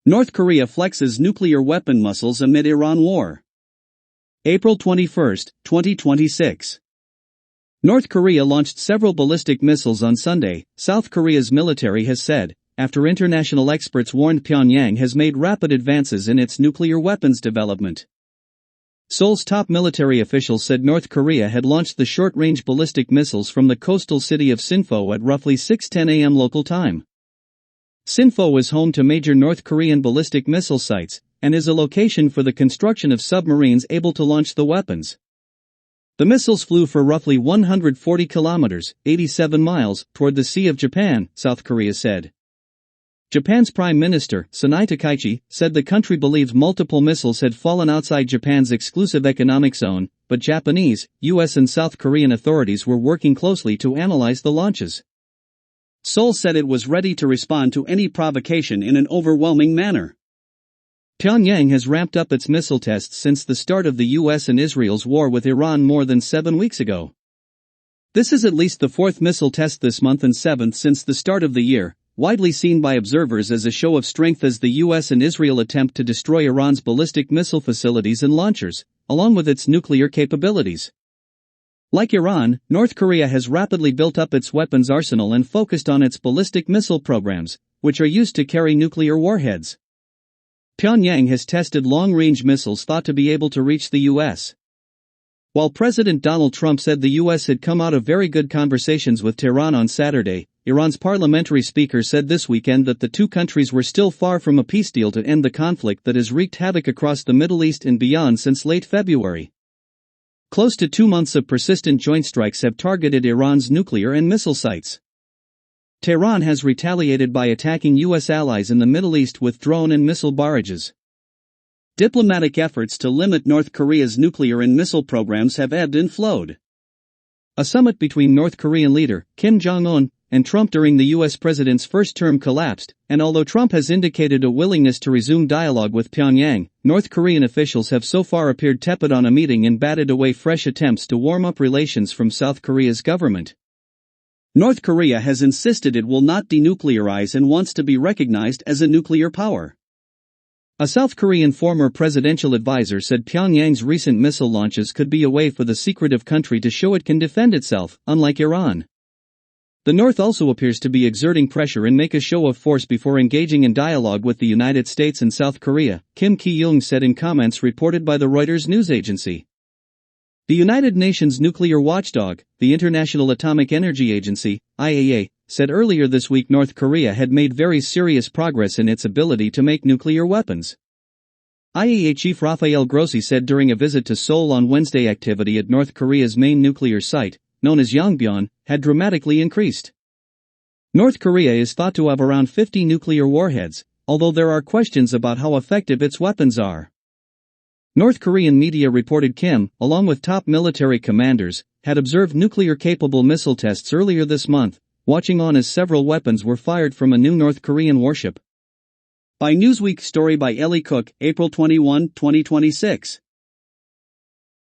North Korea flexes nuclear weapon muscles amid Iran war. April 21, 2026. North Korea launched several ballistic missiles on Sunday, South Korea's military has said, after international experts warned Pyongyang has made rapid advances in its nuclear weapons development. Seoul's top military officials said North Korea had launched the short-range ballistic missiles from the coastal city of Sinpo at roughly 6:10 a.m. local time. Sinpo is home to major North Korean ballistic missile sites, and is a location for the construction of submarines able to launch the weapons. The missiles flew for roughly 140 kilometers, 87 miles, toward the Sea of Japan, South Korea said. Japan's Prime Minister, Sonai Takaichi, said the country believes multiple missiles had fallen outside Japan's exclusive economic zone, but Japanese, US and South Korean authorities were working closely to analyze the launches. Seoul said it was ready to respond to any provocation in an overwhelming manner. Pyongyang has ramped up its missile tests since the start of the US and Israel's war with Iran more than 7 weeks ago. This is at least the fourth missile test this month and seventh since the start of the year, widely seen by observers as a show of strength as the US and Israel attempt to destroy Iran's ballistic missile facilities and launchers, along with its nuclear capabilities. Like Iran, North Korea has rapidly built up its weapons arsenal and focused on its ballistic missile programs, which are used to carry nuclear warheads. Pyongyang has tested long-range missiles thought to be able to reach the US. While President Donald Trump said the US had come out of very good conversations with Tehran on Saturday, Iran's parliamentary speaker said this weekend that the two countries were still far from a peace deal to end the conflict that has wreaked havoc across the Middle East and beyond since late February. Close to 2 months of persistent joint strikes have targeted Iran's nuclear and missile sites. Tehran has retaliated by attacking US allies in the Middle East with drone and missile barrages. Diplomatic efforts to limit North Korea's nuclear and missile programs have ebbed and flowed. A summit between North Korean leader Kim Jong-un and Trump during the US president's first term collapsed, and although Trump has indicated a willingness to resume dialogue with Pyongyang, North Korean officials have so far appeared tepid on a meeting and batted away fresh attempts to warm up relations from South Korea's government. North Korea has insisted it will not denuclearize and wants to be recognized as a nuclear power. A South Korean former presidential advisor said Pyongyang's recent missile launches could be a way for the secretive country to show it can defend itself, unlike Iran. The North also appears to be exerting pressure and make a show of force before engaging in dialogue with the United States and South Korea, Kim Ki-young said in comments reported by the Reuters news agency. The United Nations nuclear watchdog, the International Atomic Energy Agency, IAEA, said earlier this week North Korea had made very serious progress in its ability to make nuclear weapons. IAEA Chief Rafael Grossi said during a visit to Seoul on Wednesday activity at North Korea's main nuclear site, known as Yongbyon, had dramatically increased. North Korea is thought to have around 50 nuclear warheads, although there are questions about how effective its weapons are. North Korean media reported Kim, along with top military commanders, had observed nuclear-capable missile tests earlier this month, watching on as several weapons were fired from a new North Korean warship. By Newsweek story by Ellie Cook, April 21, 2026.